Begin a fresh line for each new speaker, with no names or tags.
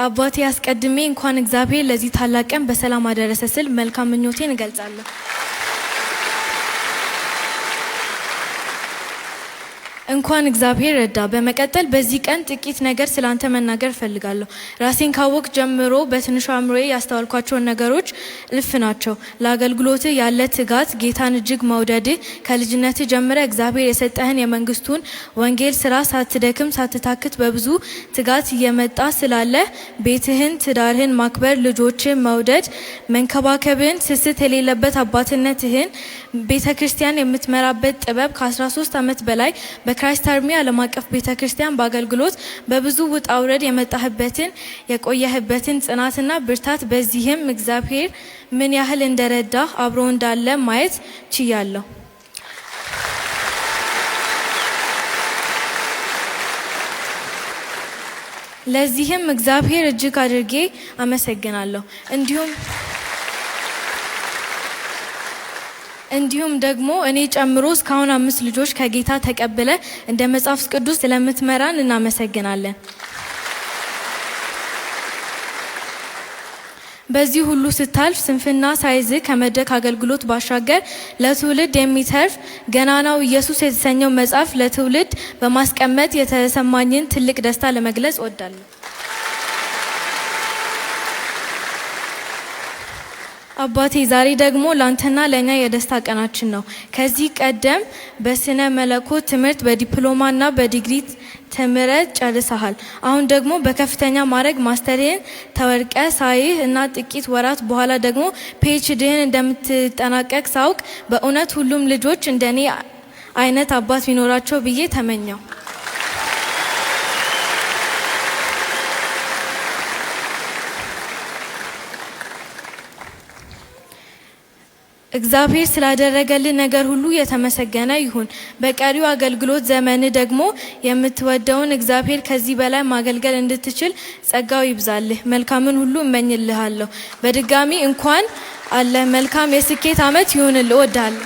አባቴ አስቀድሜ እንኳን እግዚአብሔር ለዚህ ታላቅ ቀን በሰላም አደረሰ ስል መልካም ምኞቴን እገልጻለሁ። እንኳን እግዚአብሔር ረዳ። በመቀጠል በዚህ ቀን ጥቂት ነገር ስላንተ መናገር ፈልጋለሁ። ራሴን ካወቅ ጀምሮ በትንሹ አእምሮዬ ያስተዋልኳቸው ነገሮች እልፍ ናቸው። ለአገልግሎት ያለ ትጋት፣ ጌታን እጅግ መውደድ፣ ከልጅነት ጀምረ እግዚአብሔር የሰጠህን የመንግስቱን ወንጌል ስራ ሳትደክም ሳትታክት በብዙ ትጋት እየመጣ ስላለ ቤትህን፣ ትዳርህን ማክበር፣ ልጆችን መውደድ፣ መንከባከብን፣ ስስት የሌለበት አባትነትህን፣ ቤተክርስቲያን የምትመራበት ጥበብ ከ13 ዓመት በላይ በክራይስት አርሚ ዓለም አቀፍ ቤተክርስቲያን በአገልግሎት በብዙ ውጣ ውረድ የመጣህበትን የቆየህበትን ጽናትና ብርታት በዚህም እግዚአብሔር ምን ያህል እንደረዳ አብሮ እንዳለ ማየት ችያለሁ። ለዚህም እግዚአብሔር እጅግ አድርጌ አመሰግናለሁ። እንዲሁም ደግሞ እኔ ጨምሮ እስካሁን 5 ልጆች ከጌታ ተቀብለ እንደ መጽሐፍ ቅዱስ ስለምትመራን እናመሰግናለን። በዚህ ሁሉ ስታልፍ ስንፍና ሳይዝ ከመድረክ አገልግሎት ባሻገር ለትውልድ የሚተርፍ ገናናው ኢየሱስ የተሰኘው መጽሐፍ ለትውልድ በማስቀመጥ የተሰማኝን ትልቅ ደስታ ለመግለጽ እወዳለሁ። አባቴ ዛሬ ደግሞ ላንተና ለኛ የደስታ ቀናችን ነው። ከዚህ ቀደም በስነ መለኮት ትምህርት በዲፕሎማና በዲግሪ ተምረህ ጨርሰሃል። አሁን ደግሞ በከፍተኛ ማዕረግ ማስተርን ተወርቀ ሳይህ እና ጥቂት ወራት በኋላ ደግሞ ፒኤችዲን እንደምትጠናቀቅ ሳውቅ በእውነት ሁሉም ልጆች እንደኔ አይነት አባት ቢኖራቸው ብዬ ተመኘው። እግዚአብሔር ስላደረገልን ነገር ሁሉ የተመሰገነ ይሁን። በቀሪው አገልግሎት ዘመን ደግሞ የምትወደውን እግዚአብሔር ከዚህ በላይ ማገልገል እንድትችል ጸጋው ይብዛልህ። መልካምን ሁሉ እመኝልሃለሁ። በድጋሚ እንኳን አለ መልካም የስኬት ዓመት ይሁንልህ። እወዳለሁ።